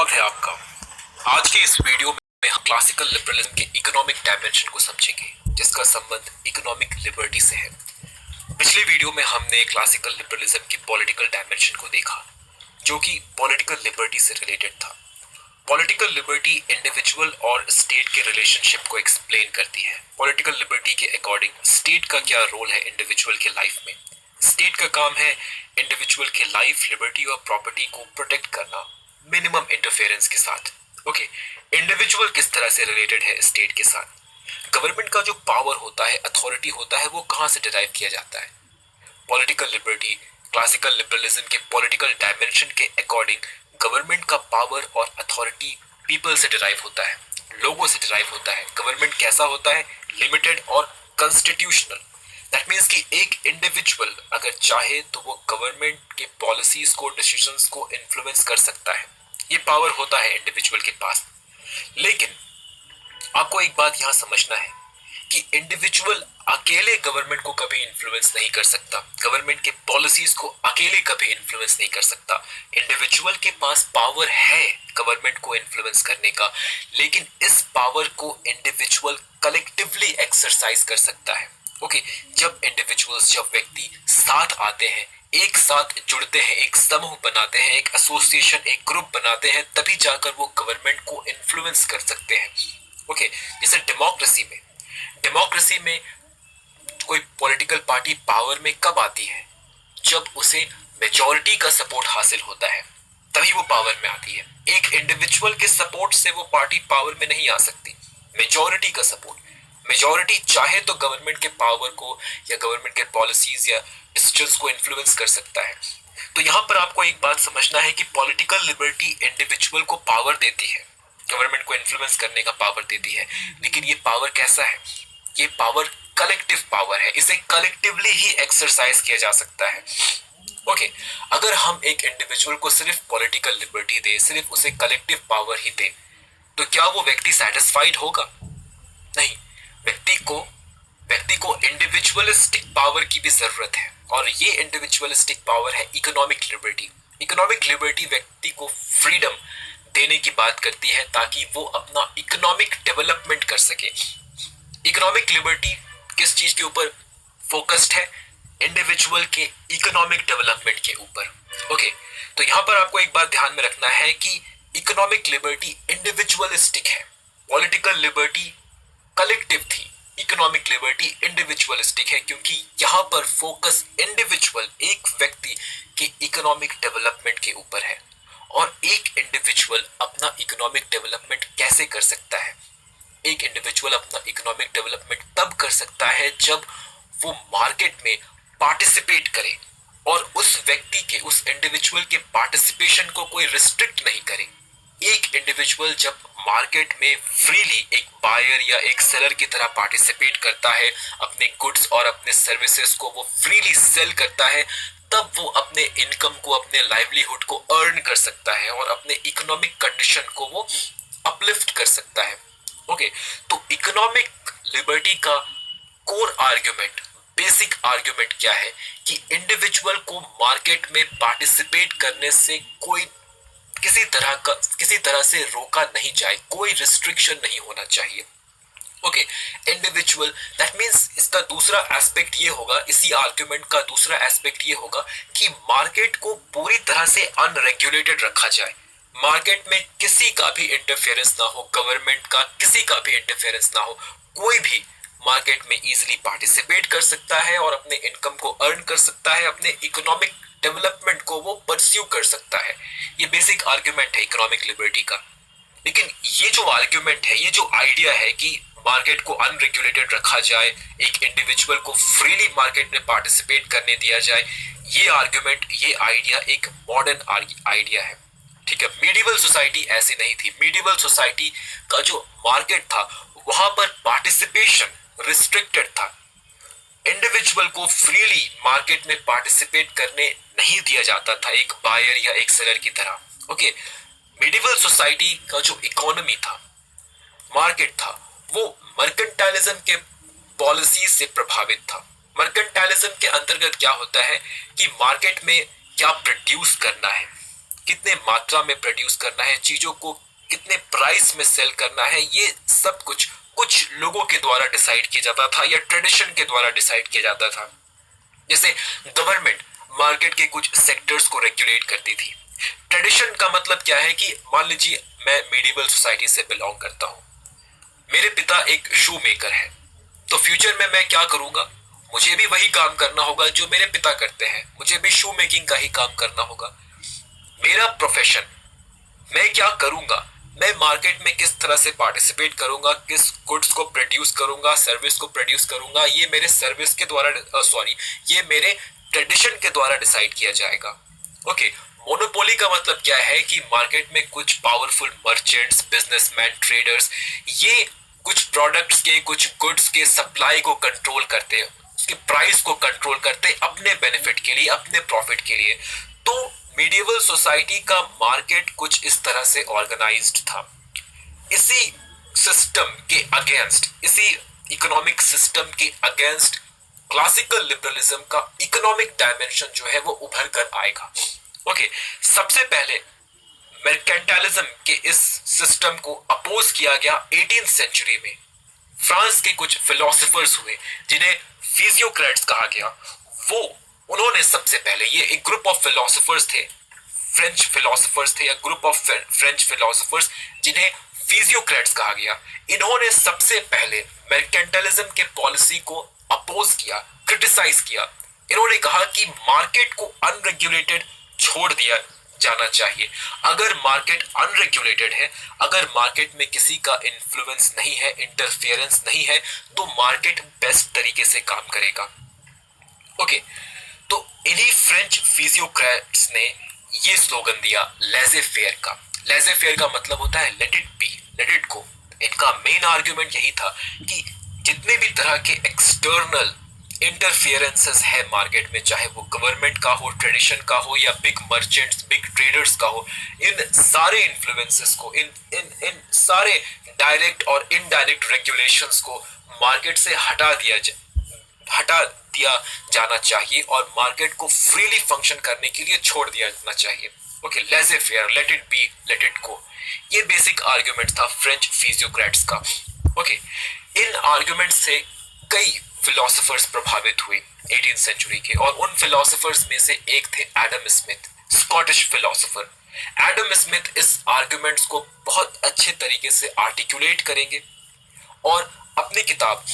स्वागत है आपका। आज के इस वीडियो में हम क्लासिकल लिबरलिज्म के इकोनॉमिक डायमेंशन को समझेंगे, जिसका संबंध इकोनॉमिक लिबर्टी से है। पिछले वीडियो में हमने क्लासिकल लिबरलिज्म की पॉलिटिकल डायमेंशन को देखा, जो कि पॉलिटिकल लिबर्टी से रिलेटेड था। पॉलिटिकल लिबर्टी इंडिविजुअल और स्टेट के रिलेशनशिप को एक्सप्लेन करती है। पॉलिटिकल लिबर्टी के अकॉर्डिंग स्टेट का क्या रोल है इंडिविजुअल के लाइफ में। स्टेट का काम है इंडिविजुअल के लाइफ, लिबर्टी और प्रॉपर्टी को प्रोटेक्ट करना मिनिमम इंटरफेरेंस के साथ। ओके, इंडिविजुअल किस तरह से रिलेटेड है स्टेट के साथ। गवर्नमेंट का जो पावर होता है, अथॉरिटी होता है, वो कहां से डिराइव किया जाता है। पॉलिटिकल लिबर्टी क्लासिकल लिबरलिज्म के पॉलिटिकल डायमेंशन के अकॉर्डिंग गवर्नमेंट का पावर और अथॉरिटी पीपल से डिराइव होता है, लोगों से डिराइव होता है। गवर्नमेंट कैसा होता है? लिमिटेड और कॉन्स्टिट्यूशनल। दैट मीन्स कि एक इंडिविजुअल अगर चाहे तो वो गवर्नमेंट के पॉलिसीज को, डिसीजंस को इन्फ्लुएंस कर सकता है। ये पावर होता है इंडिविजुअल के पास। लेकिन आपको एक बात यहां समझना है कि इंडिविजुअल अकेले गवर्नमेंट को कभी इन्फ्लुएंस नहीं कर सकता, गवर्नमेंट के पॉलिसीज को अकेले कभी इन्फ्लुएंस नहीं कर सकता। इंडिविजुअल के पास पावर है गवर्नमेंट को इन्फ्लुएंस करने का, लेकिन इस पावर को इंडिविजुअल कलेक्टिवली एक्सरसाइज कर सकता है। ओके, जब इंडिविजुअल्स, जब व्यक्ति साथ आते हैं, एक साथ जुड़ते हैं, एक समूह बनाते हैं, एक एसोसिएशन, एक ग्रुप बनाते हैं, तभी जाकर वो गवर्नमेंट को इन्फ्लुएंस कर सकते हैं। ओके, जैसे डेमोक्रेसी में कोई पॉलिटिकल पार्टी पावर में कब आती है? जब उसे मेजॉरिटी का सपोर्ट हासिल होता है, तभी वो पावर में आती है। एक इंडिविजुअल के सपोर्ट से वो पार्टी पावर में नहीं आ सकती। मेजॉरिटी का सपोर्ट, मेजॉरिटी चाहे तो गवर्नमेंट के पावर को या गवर्नमेंट के पॉलिसीज या डिसीजंस को इन्फ्लुएंस कर सकता है। तो यहां पर आपको एक बात समझना है कि पॉलिटिकल लिबर्टी इंडिविजुअल को पावर देती है, गवर्नमेंट को इन्फ्लुएंस करने का पावर देती है। लेकिन ये पावर कैसा है? ये पावर कलेक्टिव पावर है, इसे कलेक्टिवली ही एक्सरसाइज किया जा सकता है। ओके, अगर हम एक इंडिविजुअल को सिर्फ पॉलिटिकल लिबर्टी दे, सिर्फ उसे कलेक्टिव पावर ही दे, तो क्या वो व्यक्ति सेटिस्फाइड होगा? नहीं। व्यक्ति को इंडिविजुअलिस्टिक पावर की भी जरूरत है, और ये इंडिविजुअलिस्टिक पावर है इकोनॉमिक लिबर्टी। इकोनॉमिक लिबर्टी व्यक्ति को फ्रीडम देने की बात करती है ताकि वो अपना इकोनॉमिक डेवलपमेंट कर सके। इकोनॉमिक लिबर्टी किस चीज के ऊपर फोकस्ड है? इंडिविजुअल के इकोनॉमिक डेवलपमेंट के ऊपर। ओके, तो यहां पर आपको एक बात ध्यान में रखना है कि इकोनॉमिक लिबर्टी इंडिविजुअलिस्टिक है, पॉलिटिकल लिबर्टी कलेक्टिव थी, इकोनॉमिक लिबर्टी इंडिविजुअलिस्टिक है, क्योंकि यहां पर फोकस इंडिविजुअल, एक व्यक्ति के इकोनॉमिक डेवलपमेंट के ऊपर है। और एक इंडिविजुअल अपना इकोनॉमिक डेवलपमेंट कैसे कर सकता है? एक इंडिविजुअल अपना इकोनॉमिक डेवलपमेंट तब कर सकता है जब वो मार्केट में पार्टिसिपेट करे और उस व्यक्ति के, उस इंडिविजुअल के पार्टिसिपेशन को कोई रिस्ट्रिक्ट नहीं करे। एक इंडिविजुअल जब मार्केट में फ्रीली एक बायर या एक सेलर की तरह पार्टिसिपेट करता है, अपने गुड्स और अपने सर्विसेज को वो फ्रीली सेल करता है, तब वो अपने इनकम को, अपने लाइवलीहुड को अर्न कर सकता है और अपने इकोनॉमिक कंडीशन को वो अपलिफ्ट कर सकता है। ओके, तो इकोनॉमिक लिबर्टी का कोर आर्ग्यूमेंट, बेसिक आर्ग्यूमेंट क्या है कि इंडिविजुअल को मार्केट में पार्टिसिपेट करने से कोई किसी तरह से रोका नहीं जाए, कोई रिस्ट्रिक्शन नहीं होना चाहिए। ओके, इंडिविजुअल, दैट मींस इसका दूसरा एस्पेक्ट ये होगा, इसी आर्ग्यूमेंट का दूसरा एस्पेक्ट ये होगा कि मार्केट को पूरी तरह से अनरेगुलेटेड रखा जाए। मार्केट में किसी का भी इंटरफेरेंस ना हो, गवर्नमेंट का किसी का भी इंटरफेरेंस ना हो, कोई भी मार्केट में इजीली पार्टिसिपेट कर सकता है और अपने इनकम को अर्न कर सकता है, अपने इकोनॉमिक डेवलपमेंट को वो परस्यू कर सकता है। ये बेसिक आर्ग्यूमेंट है इकोनॉमिक लिबर्टी का। लेकिन ये जो आर्ग्यूमेंट है, ये जो आइडिया है कि मार्केट को अनरेगुलेटेड रखा जाए, एक इंडिविजुअल को फ्रीली मार्केट में पार्टिसिपेट करने दिया जाए, ये आर्ग्यूमेंट, ये आइडिया एक मॉडर्न आइडिया है। ठीक है, मीडिवल सोसाइटी ऐसी नहीं थी। मीडिवल सोसाइटी का जो मार्केट था, वहां पर पार्टिसिपेशन रिस्ट्रिक्टेड था। इंडिविजुअल को फ्रीली मार्केट में पार्टिसिपेट करने नहीं दिया जाता था, एक बायर या एक सेलर की तरह। ओके, मिडिवल सोसाइटी का जो इकोनॉमी था, मार्केट था, वो मर्केंटाइलिज्म के पॉलिसी से प्रभावित था। मर्केंटाइलिज्म के अंतर्गत क्या होता है कि मार्केट में क्या प्रोड्यूस करना है, कितने मात्रा में प्रोड्यूस करना है, चीजों को कितने प्राइस में सेल करना है, ये सब कुछ कुछ लोगों के द्वारा डिसाइड किया जाता था या ट्रेडिशन के द्वारा डिसाइड किया जाता था। जैसे गवर्नमेंट मार्केट के कुछ सेक्टर्स को रेगुलेट करती थी। ट्रेडिशन का मतलब क्या है कि मान लीजिए मैं मिडिवल सोसाइटी से बिलोंग करता हूं, मेरे पिता एक शू मेकर है, तो फ्यूचर में मैं क्या करूंगा, मुझे भी वही काम करना होगा जो मेरे पिता करते हैं, मुझे भी शू मेकिंग का ही काम करना होगा। मेरा प्रोफेशन, मैं क्या करूंगा, मैं मार्केट में किस तरह से पार्टिसिपेट करूंगा, किस गुड्स को प्रोड्यूस करूंगा, सर्विस को प्रोड्यूस करूंगा, ये मेरे सर्विस के द्वारा ये मेरे ट्रेडिशन के द्वारा डिसाइड किया जाएगा। ओके, मोनोपोली का मतलब क्या है कि मार्केट में कुछ पावरफुल मर्चेंट्स, बिजनेसमैन, ट्रेडर्स, ये कुछ प्रोडक्ट्स के, कुछ गुड्स के सप्लाई को कंट्रोल करते हैं, उसके प्राइस को कंट्रोल करते हैं अपने बेनिफिट के लिए, अपने प्रॉफिट के लिए। तो मिडिवल सोसाइटी का मार्केट कुछ इस तरह से ऑर्गेनाइज्ड था। इसी सिस्टम के अगेंस्ट, इसी इकोनॉमिक सिस्टम के अगेंस्ट क्लासिकल लिबरलिज्म का इकोनॉमिक डायमेंशन जो है वो उभर कर आएगा। ओके, सबसे पहले मर्केंटाइलिज्म के इस सिस्टम को अपोज किया गया 18th सेंचुरी में। फ्रांस के कुछ फिलोसोफर्स हुए जिन्हें फिजियोक्रेट्स कहा गया, वो उन्होंने सबसे पहले, ये एक ग्रुप ऑफ फिलोसोफर्स थे, फ्रेंच फिलोसोफर्स थे या ग्रुप ऑफ फ्रेंच फिलोसोफर्स जिन्हें फिजियोक्रेट्स कहा गया, इन्होंने सबसे पहले मर्केंटाइलिज्म के पॉलिसी को अपोज किया, क्रिटिसाइज किया। इन्होंने कहा कि मार्केट को अनरेगुलेटेड छोड़ दिया जाना चाहिए। अगर मार्केट अनरेगुलेटेड है, अगर मार्केट में किसी का इन्फ्लुएंस नहीं है, इंटरफेरेंस नहीं है, तो मार्केट बेस्ट तरीके से काम करेगा। ओके, तो इन्हीं फ्रेंच फिजियोक्रेट्स ने ये स्लोगन दिया लेजे फेयर का। लेजे फेयर का मतलब होता है let it be, let it go. इनका मेन आर्ग्यूमेंट यही था कि जितने भी तरह के एक्सटर्नल इंटरफियरेंसेस है मार्केट में, चाहे वो गवर्नमेंट का हो, ट्रेडिशन का हो, या बिग मर्चेंट्स, बिग ट्रेडर्स का हो, इन सारे इन्फ्लुएंसेस को, इन इन इन सारे डायरेक्ट और इनडायरेक्ट रेगुलेशंस को मार्केट से हटा दिया जाना चाहिए और मार्केट को फ्रीली फंक्शन करने के लिए छोड़ दिया जाना चाहिए। ओके, लेजे fair, let it be, let it go, ये बेसिक आर्ग्यूमेंट था फ्रेंच फिजियोक्रेट्स का। ओके, इन आर्ग्यूमेंट से कई फिलोसोफर्स प्रभावित हुए 18th सेंचुरी के, और उन फिलोसोफर्स में से एक थे Adam Smith, Scottish philosopher. Adam Smith इस आर्ग्यूमेंट्स को बहुत अच्छे तरीके से आर्टिकुलेट करेंगे और अपनी किताब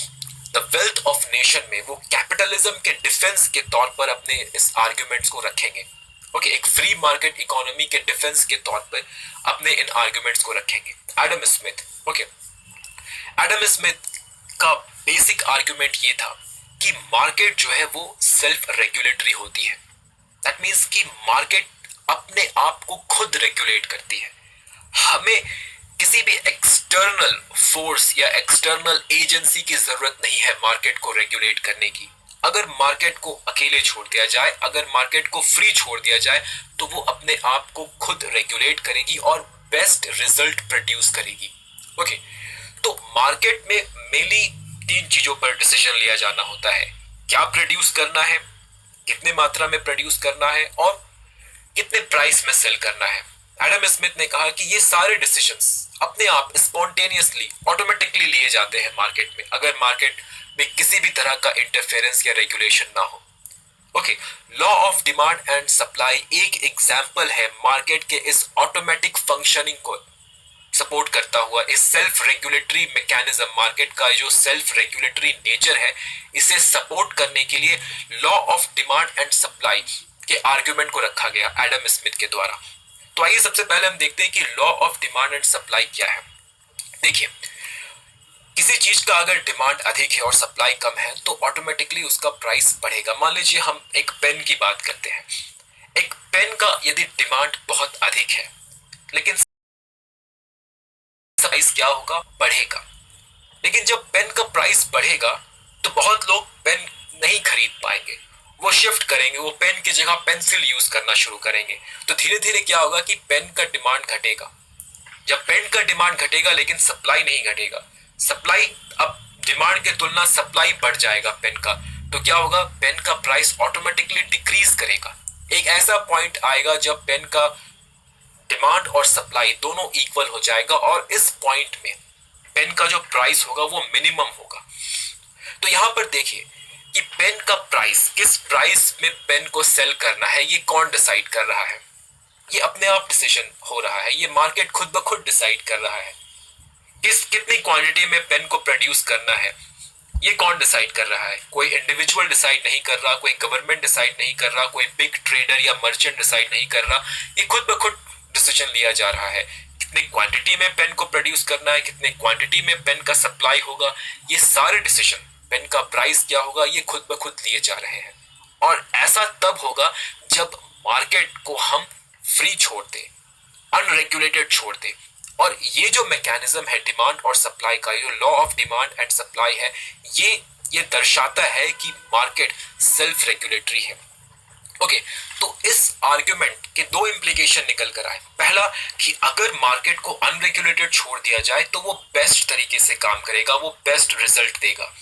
द वेल्थ ऑफ नेशन में वो कैपिटलिज्म के डिफेंस के तौर पर अपने इस आर्ग्यूमेंट्स को रखेंगे। ओके, एक फ्री मार्केट इकोनॉमी के डिफेंस के तौर पर अपने इन आर्ग्यूमेंट्स को रखेंगे Adam Smith. Okay, Adam Smith का बेसिक आर्ग्यूमेंट ये था कि मार्केट जो है वो सेल्फ रेगुलेटरी होती है। दैट मींस कि मार्केट अपने आप को खुद रेगुलेट करती है। हमें किसी भी एक्सटर्नल फोर्स या एक्सटर्नल एजेंसी की जरूरत नहीं है मार्केट को रेगुलेट करने की। अगर मार्केट को अकेले छोड़ दिया जाए, अगर मार्केट को फ्री छोड़ दिया जाए, तो वो अपने आप को खुद रेगुलेट करेगी और बेस्ट रिजल्ट प्रोड्यूस करेगी। ओके, तो मार्केट में मेनली 3 चीजों पर डिसीजन लिया जाना होता है, क्या प्रोड्यूस करना है, कितने मात्रा में प्रोड्यूस करना है, और कितने प्राइस में सेल करना है। एडम स्मिथ ने कहा कि ये सारे डिसीजंस अपने आप स्पॉन्टेनियसली, ऑटोमेटिकली लिए जाते हैं मार्केट में, अगर मार्केट में किसी भी तरह का इंटरफेरेंस या रेगुलेशन ना हो। Okay, law of demand and supply एक एग्जाम्पल है मार्केट के इस ऑटोमेटिक फंक्शनिंग को सपोर्ट करता हुआ, इस सेल्फ रेगुलेटरी मैकेनिज्म, मार्केट का जो सेल्फ रेगुलेटरी नेचर है, इसे सपोर्ट करने के लिए law of demand and supply के आर्ग्यूमेंट को रखा गया एडम स्मिथ के द्वारा। तो आइए सबसे पहले हम देखते हैं कि law of demand and supply क्या है। देखिए, किसी चीज का अगर डिमांड अधिक है और सप्लाई कम है तो ऑटोमेटिकली उसका प्राइस बढ़ेगा। मान लीजिए हम एक पेन की बात करते हैं। एक पेन का यदि डिमांड बहुत अधिक है लेकिन प्राइस क्या होगा, बढ़ेगा। लेकिन जब पेन का प्राइस बढ़ेगा तो बहुत लोग पेन नहीं खरीद पाएंगे, वो शिफ्ट करेंगे, वो पेन की जगह पेंसिल यूज करना शुरू करेंगे। तो धीरे धीरे क्या होगा कि पेन का डिमांड घटेगा। जब पेन का डिमांड घटेगा लेकिन सप्लाई नहीं घटेगा, सप्लाई, अब डिमांड के तुलना सप्लाई बढ़ जाएगा पेन का, तो क्या होगा, पेन का प्राइस ऑटोमेटिकली डिक्रीज करेगा। एक ऐसा पॉइंट आएगा जब पेन का डिमांड और सप्लाई दोनों इक्वल हो जाएगा और इस पॉइंट में पेन का जो प्राइस होगा वो मिनिमम होगा। तो यहां पर देखिए कि पेन का प्राइस, किस प्राइस में पेन को सेल करना है, ये कौन डिसाइड कर रहा है? ये अपने आप डिसीजन हो रहा है, ये मार्केट खुद ब खुद डिसाइड कर रहा है। कितनी क्वांटिटी में पेन को प्रोड्यूस करना है, ये कौन डिसाइड कर रहा है? कोई इंडिविजुअल डिसाइड नहीं कर रहा, कोई गवर्नमेंट डिसाइड नहीं कर रहा, कोई बिग ट्रेडर या मर्चेंट डिसाइड नहीं कर रहा, ये खुद ब खुद डिसीजन लिया जा रहा है। कितनी क्वांटिटी में पेन को प्रोड्यूस करना है, कितनी क्वांटिटी में पेन का सप्लाई होगा, ये सारे डिसीजन, पेन का प्राइस क्या होगा, ये खुद ब खुद लिए जा रहे हैं। और ऐसा तब होगा जब मार्केट को हम फ्री छोड़ दें, अनरेगुलेटेड छोड़ दें। और ये जो मैकेनिज्म है डिमांड और सप्लाई का, ये law of demand and supply है, ये दर्शाता है कि मार्केट सेल्फ रेगुलेटरी है। ओके, तो इस आर्ग्यूमेंट के दो इंप्लीकेशन निकल कर आए। पहला कि अगर मार्केट को अनरेगुलेटेड छोड़ दिया जाए तो वो बेस्ट तरीके से काम करेगा, वो बेस्ट रिजल्ट देगा।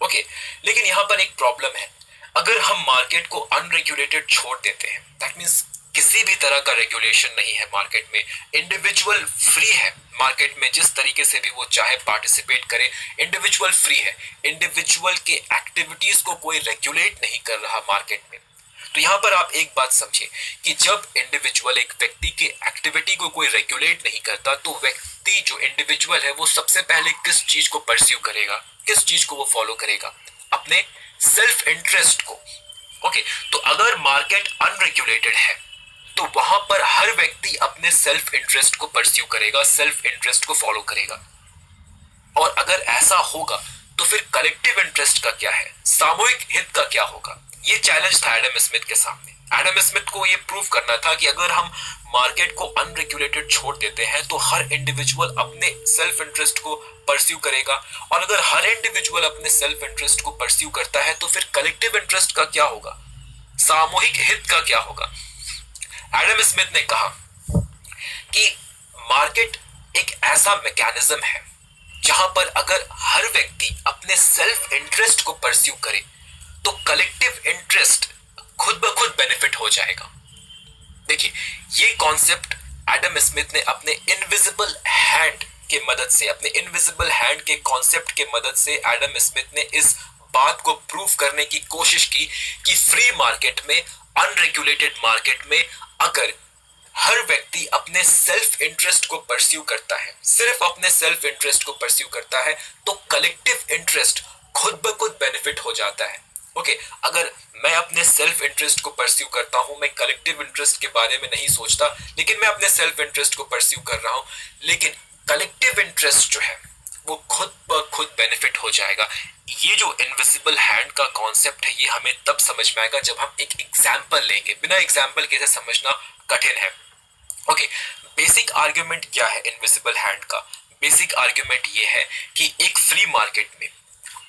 ओके, लेकिन यहां पर एक प्रॉब्लम है। अगर हम मार्केट को अनरेगुलेटेड छोड़ देते हैं, दैट मींस किसी भी तरह का रेगुलेशन नहीं है मार्केट में, इंडिविजुअल फ्री है मार्केट में, जिस तरीके से भी वो चाहे पार्टिसिपेट करे, इंडिविजुअल फ्री है, इंडिविजुअल के एक्टिविटीज को कोई रेगुलेट नहीं कर रहा मार्केट में। तो यहां पर आप एक बात समझिए कि जब इंडिविजुअल, एक व्यक्ति के एक्टिविटी को कोई रेगुलेट नहीं करता, तो व्यक्ति जो इंडिविजुअल है वो सबसे पहले किस चीज को परस्यू करेगा, किस चीज को वो फॉलो करेगा? अपने सेल्फ इंटरेस्ट को। ओके, तो अगर मार्केट अनरेगुलेटेड है तो वहां पर हर व्यक्ति अपने सेल्फ इंटरेस्ट को परस्यू करेगा, सेल्फ इंटरेस्ट को फॉलो करेगा। और अगर ऐसा होगा तो फिर कलेक्टिव इंटरेस्ट का क्या है, सामूहिक हित का क्या होगा? ये चैलेंज था एडम स्मिथ के सामने। एडम स्मिथ को ये प्रूव करना था कि अगर हम मार्केट को अनरेगुलेटेड छोड़ देते हैं तो हर इंडिविजुअल अपने सेल्फ इंटरेस्ट को परस्यू करेगा, और अगर हर इंडिविजुअल अपने सेल्फ इंटरेस्ट को परस्यू करता है तो फिर कलेक्टिव इंटरेस्ट का क्या होगा, सामूहिक हित का क्या होगा? एडम स्मिथ ने कहा कि मार्केट एक ऐसा मैकेनिज्म है जहां पर अगर हर व्यक्ति अपने सेल्फ इंटरेस्ट को परस्यू करे तो कलेक्टिव इंटरेस्ट खुद ब खुद बेनिफिट हो जाएगा। देखिए, ये कॉन्सेप्ट एडम स्मिथ ने अपने इनविजिबल हैंड के मदद से, अपने इनविजिबल हैंड के कॉन्सेप्ट के मदद से एडम स्मिथ ने इस बात को प्रूव करने की कोशिश की कि फ्री मार्केट में, अनरेगुलेटेड मार्केट में, अगर हर व्यक्ति अपने सेल्फ इंटरेस्ट को परस्यू करता है, सिर्फ अपने सेल्फ इंटरेस्ट को परस्यू करता है, तो कलेक्टिव इंटरेस्ट खुद ब खुद बेनिफिट हो जाता है। ओके, अगर मैं अपने सेल्फ इंटरेस्ट को परस्यू करता हूं, मैं कलेक्टिव इंटरेस्ट के बारे में नहीं सोचता, लेकिन मैं अपने सेल्फ इंटरेस्ट को परस्यू कर रहा हूं, लेकिन कलेक्टिव इंटरेस्ट जो है वो खुद ब खुद बेनिफिट हो जाएगा। ये जो इनविजिबल हैंड का कॉन्सेप्ट है, ये हमें तब समझ में आएगा जब हम एक एग्जाम्पल लेंगे। बिना एग्जाम्पल के समझना कठिन है। ओके, बेसिक आर्ग्यूमेंट क्या है इनविजिबल हैंड का? बेसिक आर्ग्यूमेंट ये है कि एक फ्री मार्केट में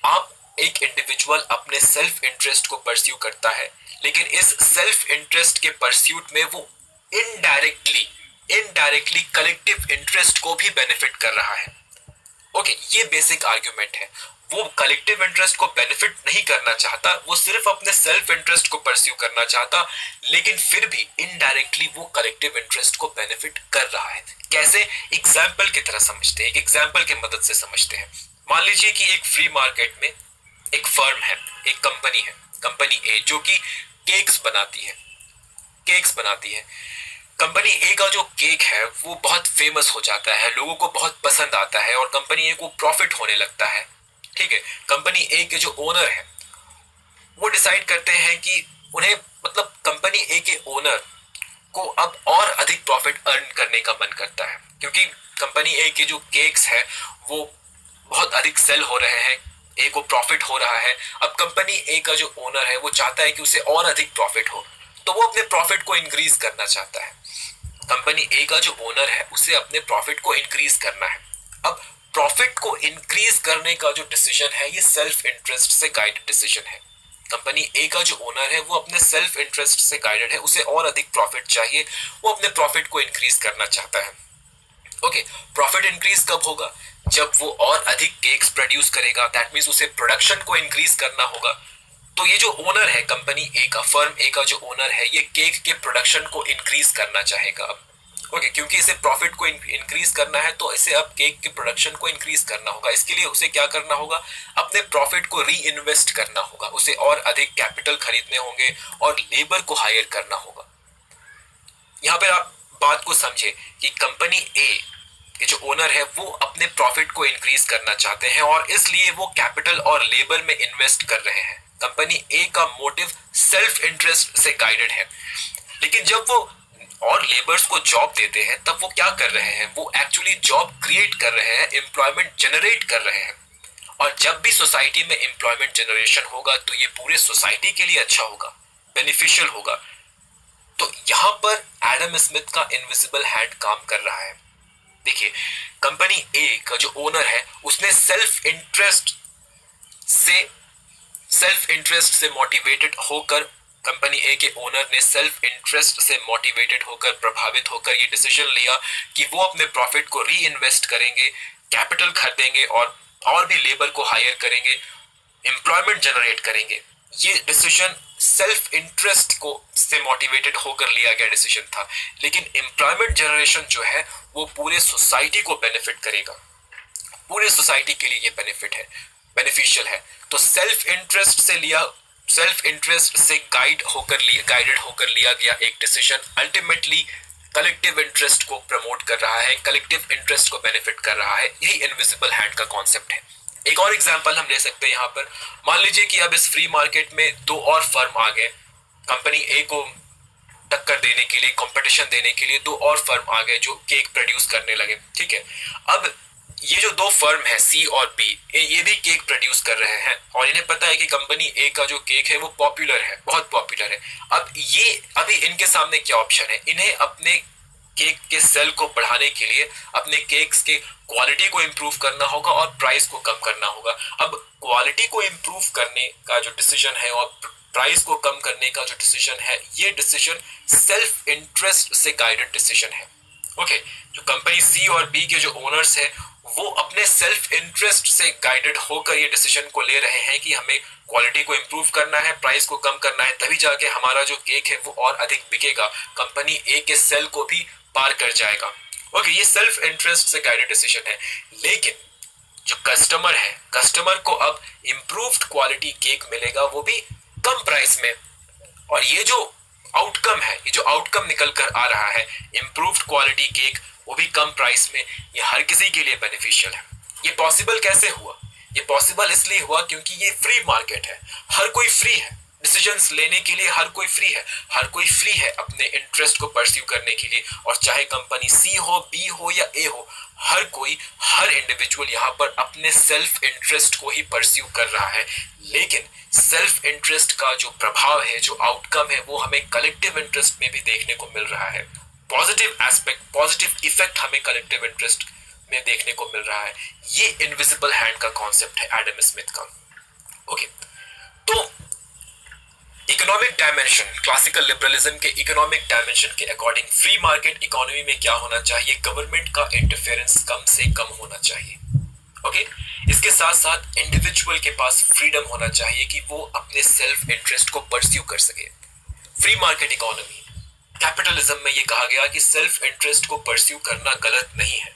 आप, एक इंडिविजुअल अपने सेल्फ इंटरेस्ट को परस्यू करता है, लेकिन इस सेल्फ इंटरेस्ट के परस्यूट में वो इनडायरेक्टली कलेक्टिव इंटरेस्ट को भी बेनिफिट कर रहा है। ओके, ये बेसिक आर्ग्यूमेंट है। वो कलेक्टिव इंटरेस्ट को बेनिफिट नहीं करना चाहता, वो सिर्फ अपने सेल्फ इंटरेस्ट को परस्यू करना चाहता, लेकिन फिर भी इनडायरेक्टली वो कलेक्टिव इंटरेस्ट को बेनिफिट कर रहा है। कैसे? एग्जाम्पल की तरह समझते हैं, एक एग्जाम्पल की मदद से समझते हैं। मान लीजिए कि एक फ्री मार्केट में एक फर्म है, एक कंपनी है, कंपनी ए, जो कि केक्स बनाती है। कंपनी ए का जो केक है वो बहुत फेमस हो जाता है, लोगों को बहुत पसंद आता है और कंपनी ए को प्रॉफिट होने लगता है। ठीक है, कंपनी ए के जो ओनर है वो डिसाइड करते हैं कि उन्हें, मतलब कंपनी ए के ओनर को अब और अधिक प्रॉफिट अर्न करने का मन करता है, क्योंकि कंपनी ए के जो केक्स है वो बहुत अधिक सेल हो रहे हैं, ए को प्रॉफिट हो रहा है। अब कंपनी ए का जो ओनर है वो चाहता है कि उसे और अधिक प्रॉफिट हो, तो वो अपने प्रॉफिट को इंक्रीज करना चाहता है। कंपनी ए का जो ओनर है उसे अपने प्रॉफिट को इंक्रीज करना है। अब प्रॉफिट को इंक्रीज करने का जो डिसीजन है ये सेल्फ इंटरेस्ट से गाइडेड डिसीजन है। कंपनी ए का जो ओनर है वो अपने सेल्फ इंटरेस्ट से गाइडेड है, उसे और अधिक प्रॉफिट चाहिए, वो अपने प्रॉफिट को इंक्रीज करना चाहता है। ओके, प्रॉफिट इंक्रीज कब होगा? जब वो और अधिक केक्स प्रोड्यूस करेगा, दैट मींस उसे प्रोडक्शन को इंक्रीज करना होगा। तो ये जो ओनर है कंपनी ए का, फर्म ए का जो ओनर है, ये केक के प्रोडक्शन को इंक्रीज करना चाहेगा। ओके, क्योंकि इसे प्रॉफिट को इंक्रीज करना है तो इसे अब केक के प्रोडक्शन को इंक्रीज करना होगा। इसके लिए उसे क्या करना होगा, अपने प्रॉफिट को री इन्वेस्ट करना होगा, उसे और अधिक कैपिटल खरीदने होंगे और लेबर को हायर करना होगा। यहाँ पे आप बात को समझे कि कंपनी ए के जो ओनर है वो अपने प्रॉफिट को इंक्रीज करना चाहते हैं और इसलिए वो कैपिटल और लेबर में इन्वेस्ट कर रहे हैं। कंपनी ए का मोटिव सेल्फ इंटरेस्ट से गाइडेड है, लेकिन जब वो और लेबर्स को जॉब देते हैं तब वो क्या कर रहे हैं, वो एक्चुअली जॉब क्रिएट कर रहे हैं, एम्प्लॉयमेंट जनरेट कर रहे हैं। और जब भी सोसाइटी में एम्प्लॉयमेंट जनरेशन होगा तो ये पूरे सोसाइटी के लिए अच्छा होगा, बेनिफिशियल होगा। तो यहां पर एडम स्मिथ का इनविजिबल हैंड काम कर रहा है। देखिए, कंपनी ए का जो ओनर है उसने सेल्फ इंटरेस्ट से मोटिवेटेड होकर, कंपनी ए के ओनर ने सेल्फ इंटरेस्ट से मोटिवेटेड होकर, प्रभावित होकर ये डिसीजन लिया कि वो अपने प्रॉफिट को री इन्वेस्ट करेंगे, कैपिटल खरीदेंगे और भी लेबर को हायर करेंगे, एम्प्लॉयमेंट जनरेट करेंगे। ये डिसीजन सेल्फ इंटरेस्ट को से मोटिवेटेड होकर लिया गया डिसीजन था, लेकिन एम्प्लॉयमेंट जनरेशन जो है वो पूरे सोसाइटी को बेनिफिट करेगा, पूरे सोसाइटी के लिए ये बेनिफिशियल है। तो सेल्फ इंटरेस्ट से गाइडेड होकर लिया गया एक डिसीजन अल्टीमेटली कलेक्टिव इंटरेस्ट को प्रमोट कर रहा है, कलेक्टिव इंटरेस्ट को बेनिफिट कर रहा है। यही इनविजिबल हैंड का कॉन्सेप्ट है। एक और एग्जांपल हम ले सकते हैं यहाँ पर। मान लीजिए कि अब इस फ्री मार्केट में दो और फर्म आ गए, कंपनी ए को टक्कर देने के लिए, कंपटीशन देने के लिए दो और फर्म आ गए जो केक प्रोड्यूस करने लगे। ठीक है, अब ये जो दो फर्म है सी और बी, ये भी केक प्रोड्यूस कर रहे हैं और इन्हें पता है कि कंपनी ए का जो केक है वो पॉपुलर है, बहुत पॉपुलर है। अब ये अभी इनके सामने क्या ऑप्शन है, इन्हें अपने केक के सेल को बढ़ाने के लिए अपने केक्स के क्वालिटी को इंप्रूव करना होगा और प्राइस को कम करना होगा। अब क्वालिटी को इंप्रूव करने का जो डिसीजन है और प्राइस को कम करने का जो डिसीजन है, ये डिसीजन सेल्फ इंटरेस्ट से गाइडेड डिसीजन है। ओके, जो कंपनी सी और बी के जो ओनर्स है वो अपने सेल्फ इंटरेस्ट से गाइडेड होकर ये डिसीजन को ले रहे हैं कि हमें क्वालिटी को इंप्रूव करना है, प्राइस को कम करना है, तभी जाके हमारा जो केक है वो और अधिक बिकेगा, कंपनी ए के सेल को भी पार कर जाएगा। ओके, ये सेल्फ इंटरेस्ट से गाइडेड डिसीजन है। लेकिन जो कस्टमर है, कस्टमर को अब इंप्रूव्ड क्वालिटी केक मिलेगा, वो भी कम प्राइस में। और ये जो आउटकम है, ये जो आउटकम निकल कर आ रहा है, इंप्रूव्ड क्वालिटी केक वो भी कम प्राइस में, ये हर किसी के लिए बेनिफिशियल है। ये पॉसिबल कैसे हुआ? ये पॉसिबल इसलिए हुआ क्योंकि ये फ्री मार्केट है, हर कोई फ्री है डिसीजंस लेने के लिए, हर कोई फ्री है, हर कोई फ्री है अपने इंटरेस्ट को परस्यू करने के लिए। और चाहे कंपनी सी हो, बी हो या ए हो, हर कोई, हर इंडिविजुअल यहाँ पर अपने सेल्फ इंटरेस्ट को ही परस्यू कर रहा है। लेकिन सेल्फ इंटरेस्ट का जो प्रभाव है, जो आउटकम है, वो हमें कलेक्टिव इंटरेस्ट में भी देखने को मिल रहा है। पॉजिटिव एस्पेक्ट, पॉजिटिव इफेक्ट हमें कलेक्टिव इंटरेस्ट में देखने को मिल रहा है। ये इनविजिबल हैंड का कॉन्सेप्ट है एडम स्मिथ का। ओके, तो इकोनॉमिक डायमेंशन, क्लासिकल लिबरलिज्म के इकोनॉमिक डायमेंशन के अकॉर्डिंग फ्री मार्केट इकोनॉमी में क्या होना चाहिए? गवर्नमेंट का इंटरफेरेंस कम से कम होना चाहिए। ओके, इसके साथ साथ इंडिविजुअल के पास फ्रीडम होना चाहिए कि वो अपने सेल्फ इंटरेस्ट को परस्यू कर सके। फ्री मार्केट इकोनॉमी, कैपिटलिज्म में ये कहा गया कि सेल्फ इंटरेस्ट को परस्यू करना गलत नहीं है।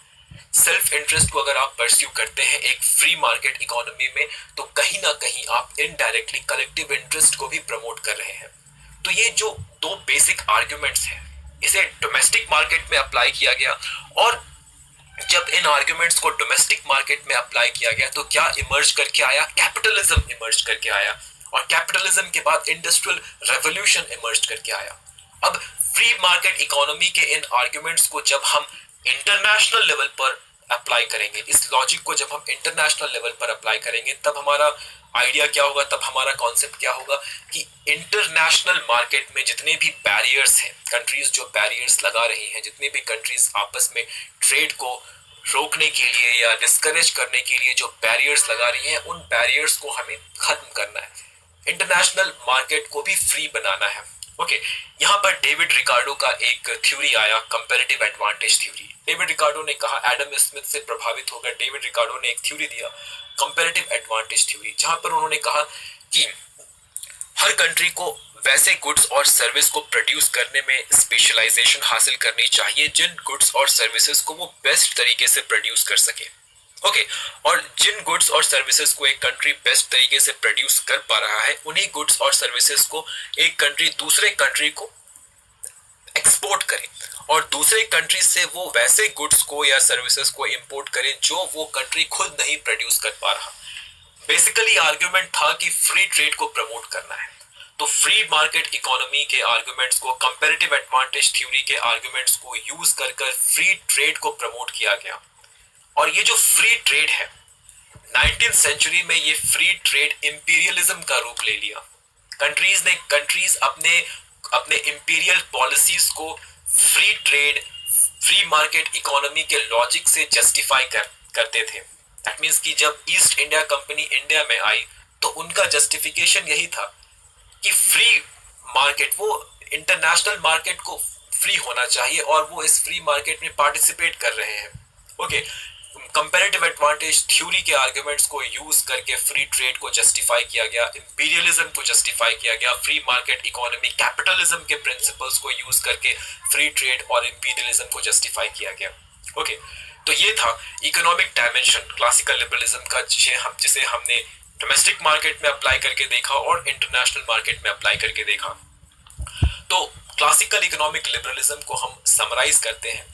सेल्फ इंटरेस्ट को अगर आप परस्यू करते हैं एक फ्री मार्केट इकोनॉमी में, तो कहीं ना कहीं आप इनडायरेक्टली कलेक्टिव इंटरेस्ट को भी प्रमोट कर रहे हैं। तो ये जो दो बेसिक आर्ग्यूमेंट्स हैं, इसे डोमेस्टिक मार्केट में अप्लाई किया गया, और जब इन आर्ग्यूमेंट्स को डोमेस्टिक मार्केट में अप्लाई किया गया तो क्या इमर्ज करके आया? कैपिटलिज्म इमर्ज करके आया, और कैपिटलिज्म के बाद इंडस्ट्रियल रेवोल्यूशन इमर्ज करके आया। अब फ्री मार्केट इकोनॉमी के इन आर्ग्यूमेंट्स को जब हम इंटरनेशनल लेवल पर अप्लाई करेंगे, इस लॉजिक को जब हम इंटरनेशनल लेवल पर अप्लाई करेंगे, तब हमारा आइडिया क्या होगा, तब हमारा कॉन्सेप्ट क्या होगा कि इंटरनेशनल मार्केट में जितने भी बैरियर्स हैं, कंट्रीज जो बैरियर्स लगा रही हैं, जितने भी कंट्रीज आपस में ट्रेड को रोकने के लिए या डिस्करेज करने के लिए जो बैरियर्स लगा रही हैं, उन बैरियर्स को हमें खत्म करना है, इंटरनेशनल मार्केट को भी फ्री बनाना है। ओके, यहाँ पर डेविड रिकार्डो का एक थ्योरी आया, comparative advantage theory. David Ricardo ने कहा, एडम स्मिथ से प्रभावित होकर डेविड रिकार्डो ने एक थ्योरी दिया, कंपैरेटिव एडवांटेज थ्योरी, जहां पर उन्होंने कहा कि हर कंट्री को वैसे गुड्स और सर्विस को प्रोड्यूस करने में स्पेशलाइजेशन हासिल करनी चाहिए जिन गुड्स और सर्विसेज को वो बेस्ट तरीके से प्रोड्यूस कर सके। ओके और जिन गुड्स और सर्विसेज को एक कंट्री बेस्ट तरीके से प्रोड्यूस कर पा रहा है उन्हीं गुड्स और सर्विसेज को एक कंट्री दूसरे कंट्री को एक्सपोर्ट करे और दूसरे कंट्री से वो वैसे गुड्स को या सर्विसेज को इंपोर्ट करे जो वो कंट्री खुद नहीं प्रोड्यूस कर पा रहा। बेसिकली आर्ग्यूमेंट था कि फ्री ट्रेड को प्रमोट करना है, तो फ्री मार्केट इकोनॉमी के आर्ग्यूमेंट्स को, कंपैरेटिव एडवांटेज थ्योरी के आर्ग्यूमेंट्स को यूज कर फ्री ट्रेड को प्रमोट किया गया। और ये जो फ्री ट्रेड है 19th सेंचुरी में ये फ्री ट्रेड इंपीरियलिज्म का रूप ले लिया। कंट्रीज अपने इंपीरियल पॉलिसीज को free trade, free market economy के लॉजिक से जस्टिफाई करते थे। दैट मींस कि जब ईस्ट इंडिया कंपनी इंडिया में आई तो उनका जस्टिफिकेशन यही था कि फ्री मार्केट, वो इंटरनेशनल मार्केट को फ्री होना चाहिए और वो इस फ्री मार्केट में पार्टिसिपेट कर रहे हैं। ओके कंपैरेटिव एडवांटेज थ्योरी के आर्गुमेंट्स को यूज करके फ्री ट्रेड को जस्टिफाई किया गया, इंपीरियलिज्म को जस्टिफाई किया गया, फ्री मार्केट इकोनॉमी कैपिटलिज्म के प्रिंसिपल्स को यूज करके फ्री ट्रेड और इंपीरियलिज्म को जस्टिफाई किया गया। ओके तो ये था इकोनॉमिक डायमेंशन क्लासिकल लिबरलिज्म का, जिसे हमने डोमेस्टिक मार्केट में अप्लाई करके देखा और इंटरनेशनल मार्केट में अप्लाई करके देखा। तो क्लासिकल इकोनॉमिक लिबरलिज्म को हम समराइज करते हैं।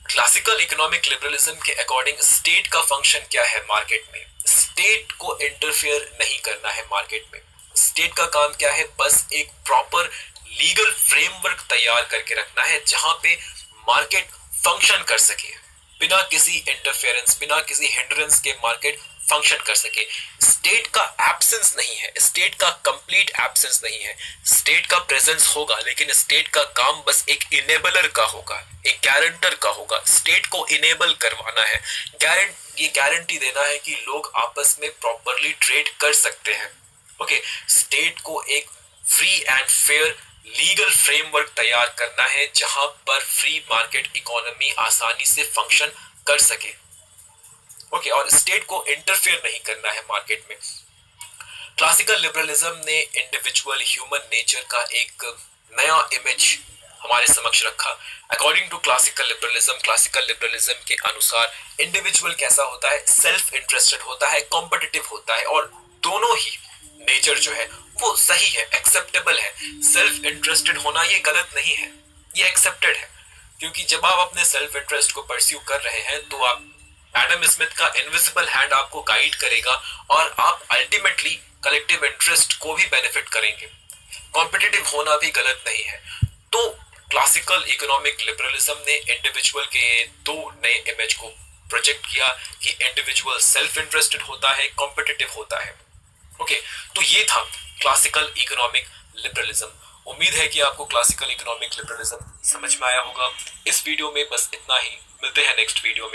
क्लासिकल इकोनॉमिक लिबरलिज्म के अकॉर्डिंग स्टेट का फंक्शन क्या है मार्केट में? स्टेट को इंटरफेयर नहीं करना है मार्केट में। स्टेट का काम क्या है? बस एक प्रॉपर लीगल फ्रेमवर्क तैयार करके रखना है जहां पे मार्केट फंक्शन कर सके, बिना किसी इंटरफेरेंस, बिना किसी हिंड्रेंस के मार्केट फंक्शन कर सके। स्टेट का एब्सेंस नहीं है, स्टेट का कंप्लीट एब्सेंस नहीं है। स्टेट का प्रेजेंस होगा लेकिन स्टेट का काम बस एक इनेबलर का होगा, एक गारंटर का होगा। स्टेट को इनेबल करवाना है, ये गारंटी देना है कि लोग आपस में प्रॉपरली ट्रेड कर सकते हैं। ओके स्टेट को एक free and fair legal framework तैयार करना है जहां पर फ्री मार्केट इकोनॉमी आसानी से फंक्शन कर सके। ओके और स्टेट को इंटरफेयर नहीं करना है मार्केट में। क्लासिकल लिबरलिज्म ने इंडिविजुअल ह्यूमन नेचर का एक नया इमेज हमारे समक्ष रखा। अकॉर्डिंग टू क्लासिकल लिबरलिज्म के अनुसार इंडिविजुअल कैसा होता है? सेल्फ इंटरेस्टेड होता है, कॉम्पिटिटिव होता है और दोनों ही नेचर जो है वो सही है, एक्सेप्टेबल है। सेल्फ इंटरेस्टेड होना ये गलत नहीं है, ये एक्सेप्टेड है, क्योंकि जब आप अपने सेल्फ इंटरेस्ट को परस्यू कर रहे हैं तो आप एडम स्मिथ का इनविजिबल हैंड आपको गाइड करेगा और आप अल्टीमेटली कलेक्टिव इंटरेस्ट को भी बेनिफिट करेंगे। कॉम्पिटिटिव होना भी गलत नहीं है। तो क्लासिकल इकोनॉमिक लिबरलिज्म ने इंडिविजुअल के दो नए इमेज को प्रोजेक्ट किया कि इंडिविजुअल सेल्फ इंटरेस्टेड होता है, कॉम्पिटिटिव होता है। ओके तो ये था क्लासिकल इकोनॉमिक लिबरलिज्म। उम्मीद है कि आपको क्लासिकल इकोनॉमिक लिबरलिज्म समझ में आया होगा। इस वीडियो में बस इतना ही, मिलते हैं नेक्स्ट वीडियो में।